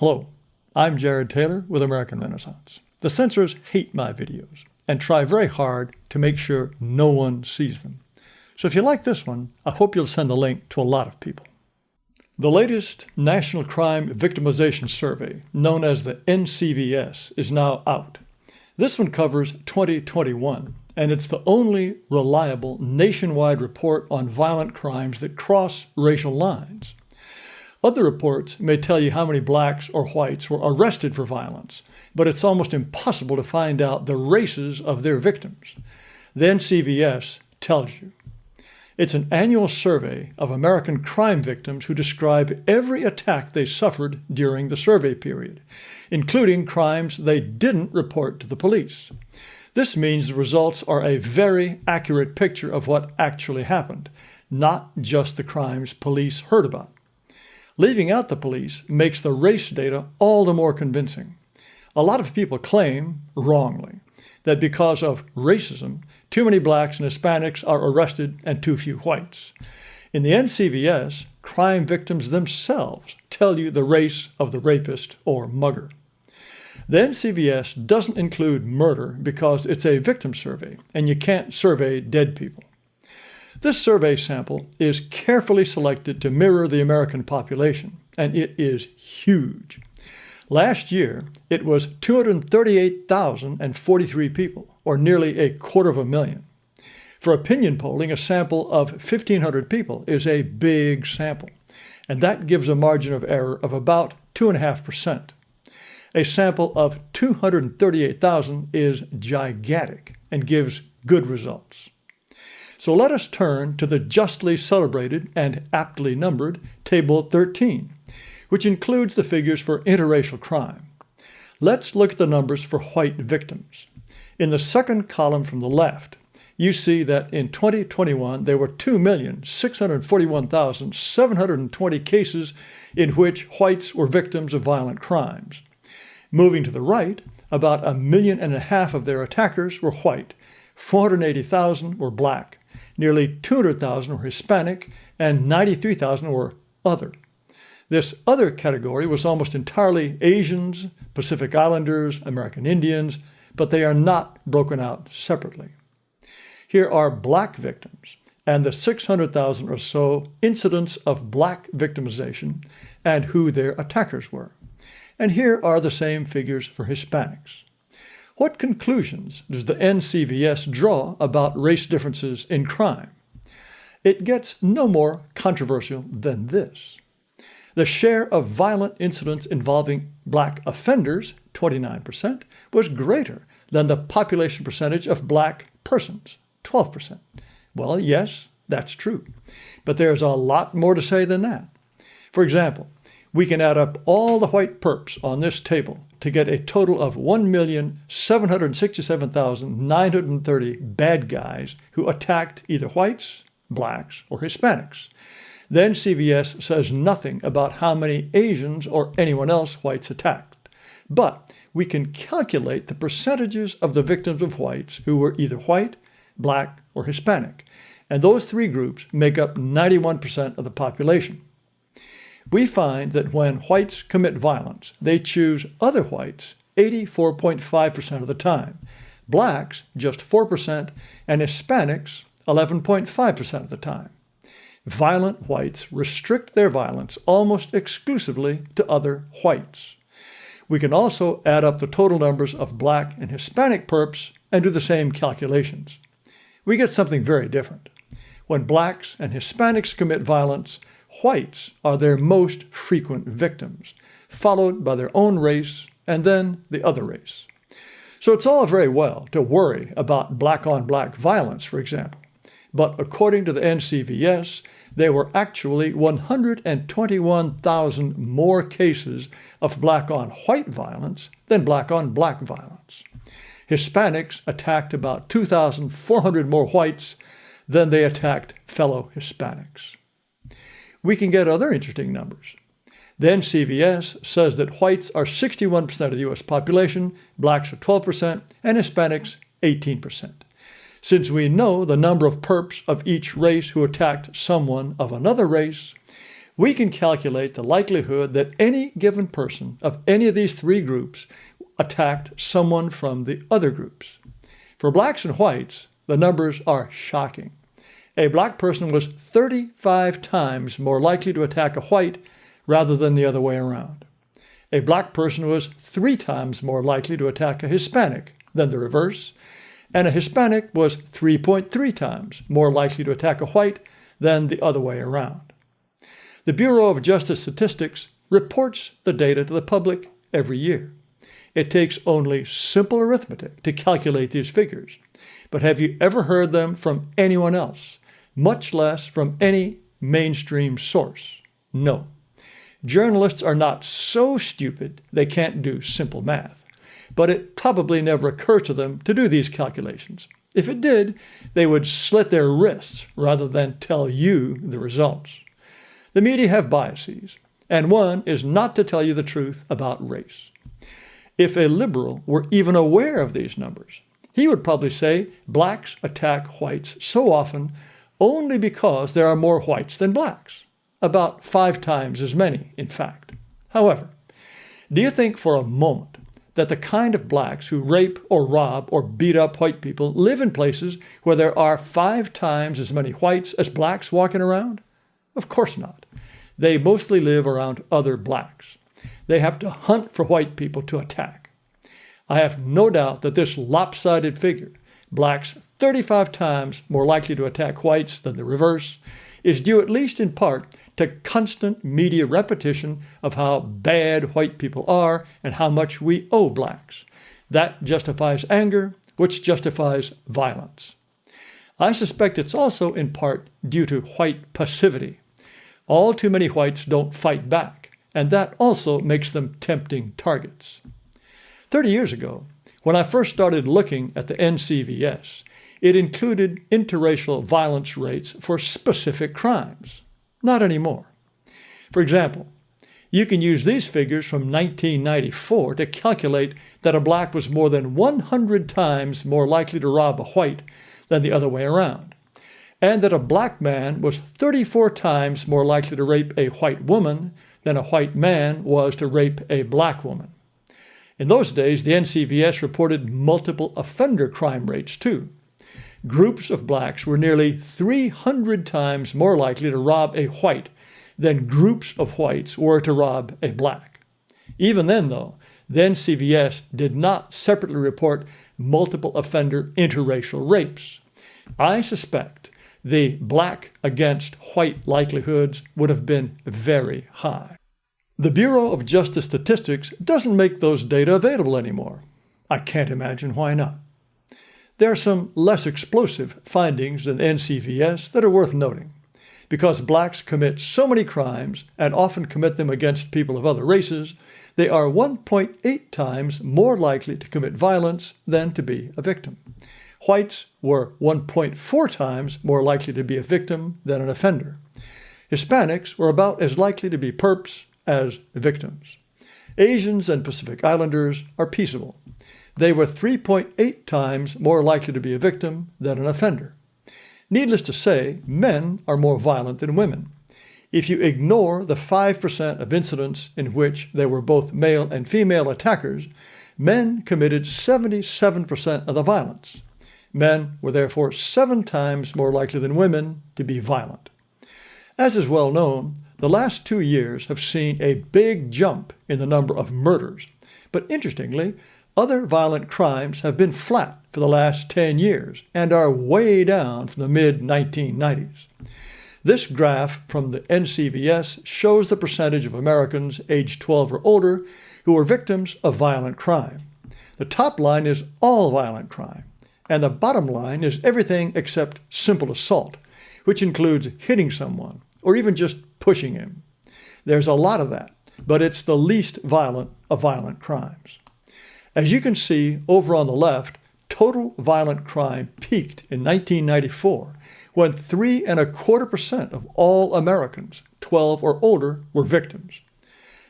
Hello, I'm Jared Taylor with American Renaissance. The censors hate my videos and try very hard to make sure no one sees them. So if you like this one, I hope you'll send the link to a lot of people. The latest National Crime Victimization Survey, known as the NCVS, is now out. This one covers 2021, and it's the only reliable nationwide report on violent crimes that cross racial lines. Other reports may tell you how many blacks or whites were arrested for violence, but it's almost impossible to find out the races of their victims. The NCVS tells you. It's an annual survey of American crime victims who describe every attack they suffered during the survey period, including crimes they didn't report to the police. This means the results are a very accurate picture of what actually happened, not just the crimes police heard about. Leaving out the police makes the race data all the more convincing. A lot of people claim, wrongly, that because of racism, too many blacks and Hispanics are arrested and too few whites. In the NCVS, crime victims themselves tell you the race of the rapist or mugger. The NCVS doesn't include murder because it's a victim survey, and you can't survey dead people. This survey sample is carefully selected to mirror the American population, and it is huge. Last year, it was 238,043 people, or nearly 250,000. For opinion polling, a sample of 1,500 people is a big sample, and that gives a margin of error of about 2.5%. A sample of 238,000 is gigantic and gives good results. So let us turn to the justly celebrated and aptly numbered Table 13, which includes the figures for interracial crime. Let's look at the numbers for white victims. In the second column from the left, you see that in 2021 there were 2,641,720 cases in which whites were victims of violent crimes. Moving to the right, about 1.5 million of their attackers were white, 480,000 were black, nearly 200,000 were Hispanic, and 93,000 were other. This other category was almost entirely Asians, Pacific Islanders, American Indians, but they are not broken out separately. Here are black victims and the 600,000 or so incidents of black victimization and who their attackers were. And here are the same figures for Hispanics. What conclusions does the NCVS draw about race differences in crime? It gets no more controversial than this. The share of violent incidents involving black offenders, 29%, was greater than the population percentage of black persons, 12%. Well, yes, that's true. But there's a lot more to say than that. For example, we can add up all the white perps on this table to get a total of 1,767,930 bad guys who attacked either whites, blacks, or Hispanics. Then CVS says nothing about how many Asians or anyone else whites attacked. But we can calculate the percentages of the victims of whites who were either white, black, or Hispanic. And those three groups make up 91% of the population. We find that when whites commit violence, they choose other whites 84.5% of the time, blacks just 4%, and Hispanics 11.5% of the time. Violent whites restrict their violence almost exclusively to other whites. We can also add up the total numbers of black and Hispanic perps and do the same calculations. We get something very different. When blacks and Hispanics commit violence, whites are their most frequent victims, followed by their own race and then the other race. So it's all very well to worry about black-on-black violence, for example. But according to the NCVS, there were actually 121,000 more cases of black-on-white violence than black-on-black violence. Hispanics attacked about 2,400 more whites than they attacked fellow Hispanics. We can get other interesting numbers. The NCVS says that whites are 61% of the U.S. population, blacks are 12%, and Hispanics 18%. Since we know the number of perps of each race who attacked someone of another race, we can calculate the likelihood that any given person of any of these three groups attacked someone from the other groups. For blacks and whites, the numbers are shocking. A black person was 35 times more likely to attack a white rather than the other way around. A black person was 3 times more likely to attack a Hispanic than the reverse, and a Hispanic was 3.3 times more likely to attack a white than the other way around. The Bureau of Justice Statistics reports the data to the public every year. It takes only simple arithmetic to calculate these figures. But have you ever heard them from anyone else, much less from any mainstream source? No. Journalists are not so stupid they can't do simple math, but it probably never occurs to them to do these calculations. If it did, they would slit their wrists rather than tell you the results. The media have biases, and one is not to tell you the truth about race. If a liberal were even aware of these numbers, he would probably say blacks attack whites so often only because there are more whites than blacks, about 5 times as many, in fact. However, do you think for a moment that the kind of blacks who rape or rob or beat up white people live in places where there are 5 times as many whites as blacks walking around? Of course not. They mostly live around other blacks. They have to hunt for white people to attack. I have no doubt that this lopsided figure, blacks 35 times more likely to attack whites than the reverse, is due at least in part to constant media repetition of how bad white people are and how much we owe blacks. That justifies anger, which justifies violence. I suspect it's also in part due to white passivity. All too many whites don't fight back, and that also makes them tempting targets. 30 years ago, when I first started looking at the NCVS, it included interracial violence rates for specific crimes. Not anymore. For example, you can use these figures from 1994 to calculate that a black was more than 100 times more likely to rob a white than the other way around, and that a black man was 34 times more likely to rape a white woman than a white man was to rape a black woman. In those days, the NCVS reported multiple offender crime rates too. Groups of blacks were nearly 300 times more likely to rob a white than groups of whites were to rob a black. Even then, though, the NCVS did not separately report multiple offender interracial rapes. I suspect the black against white likelihoods would have been very high. The Bureau of Justice Statistics doesn't make those data available anymore. I can't imagine why not. There are some less explosive findings in NCVS that are worth noting. Because blacks commit so many crimes and often commit them against people of other races, they are 1.8 times more likely to commit violence than to be a victim. Whites were 1.4 times more likely to be a victim than an offender. Hispanics were about as likely to be perps as victims. Asians and Pacific Islanders are peaceable. They were 3.8 times more likely to be a victim than an offender. Needless to say, men are more violent than women. If you ignore the 5% of incidents in which there were both male and female attackers, men committed 77% of the violence. Men were therefore 7 times more likely than women to be violent. As is well known, the last 2 years have seen a big jump in the number of murders. But interestingly, other violent crimes have been flat for the last 10 years and are way down from the mid-1990s. This graph from the NCVS shows the percentage of Americans aged 12 or older who were victims of violent crime. The top line is all violent crime, and the bottom line is everything except simple assault, which includes hitting someone or even just pushing him. There's a lot of that, but it's the least violent of violent crimes. As you can see over on the left, total violent crime peaked in 1994 when 3.25% of all Americans 12 or older were victims.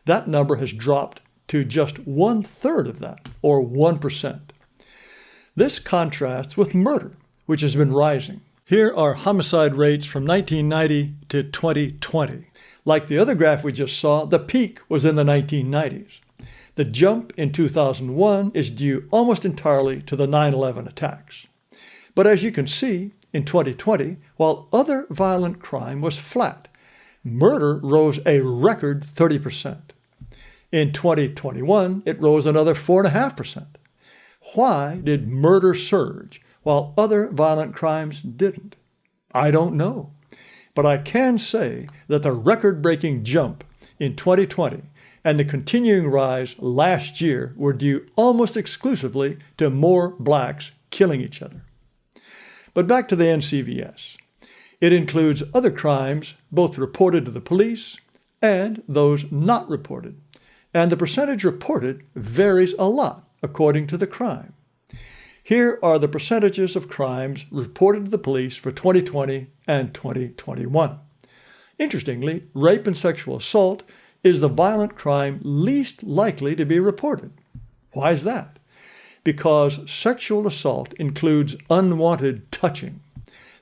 That number has dropped to just 1/3 of that, or 1%. This contrasts with murder, which has been rising. Here are homicide rates from 1990 to 2020. Like the other graph we just saw, the peak was in the 1990s. The jump in 2001 is due almost entirely to the 9/11 attacks. But as you can see, in 2020, while other violent crime was flat, murder rose a record 30%. In 2021, it rose another 4.5%. Why did murder surge while other violent crimes didn't? I don't know. But I can say that the record-breaking jump in 2020 and the continuing rise last year were due almost exclusively to more blacks killing each other. But back to the NCVS. It includes other crimes, both reported to the police and those not reported. And the percentage reported varies a lot according to the crime. Here are the percentages of crimes reported to the police for 2020 and 2021. Interestingly, rape and sexual assault is the violent crime least likely to be reported. Why is that? Because sexual assault includes unwanted touching.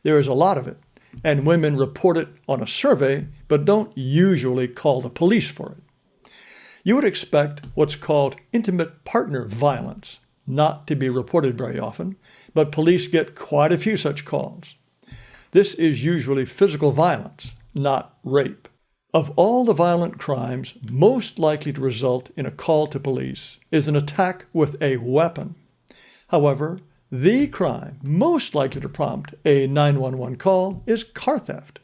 There is a lot of it, and women report it on a survey, but don't usually call the police for it. You would expect what's called intimate partner violence not to be reported very often, but police get quite a few such calls. This is usually physical violence, not rape. Of all the violent crimes most likely to result in a call to police is an attack with a weapon. However, the crime most likely to prompt a 911 call is car theft.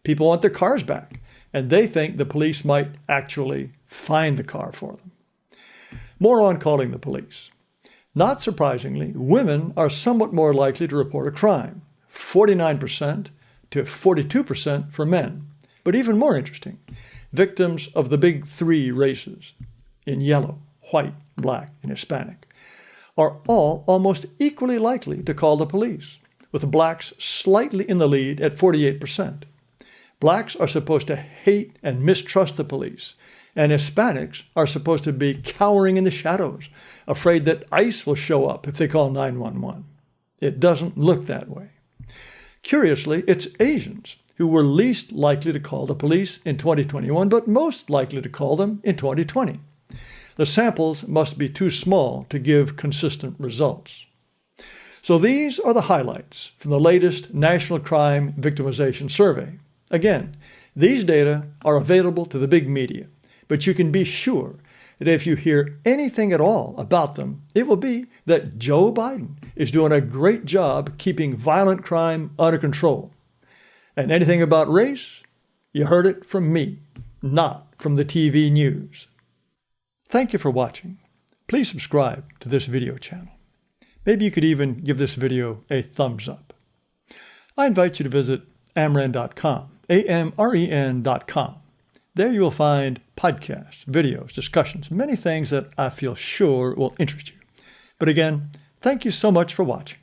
People want their cars back, and they think the police might actually find the car for them. More on calling the police. Not surprisingly, women are somewhat more likely to report a crime, 49% to 42% for men. But even more interesting, victims of the big three races, in yellow, white, black, and Hispanic, are all almost equally likely to call the police, with blacks slightly in the lead at 48%. Blacks are supposed to hate and mistrust the police, and Hispanics are supposed to be cowering in the shadows, afraid that ICE will show up if they call 911. It doesn't look that way. Curiously, it's Asians who were least likely to call the police in 2021, but most likely to call them in 2020. The samples must be too small to give consistent results. So these are the highlights from the latest National Crime Victimization Survey. Again, these data are available to the big media, but you can be sure that if you hear anything at all about them, it will be that Joe Biden is doing a great job keeping violent crime under control. And anything about race, you heard it from me, not from the TV news. Thank you for watching. Please subscribe to this video channel. Maybe you could even give this video a thumbs up. I invite you to visit amren.com, amren.com. There you will find podcasts, videos, discussions, many things that I feel sure will interest you. But again, thank you so much for watching.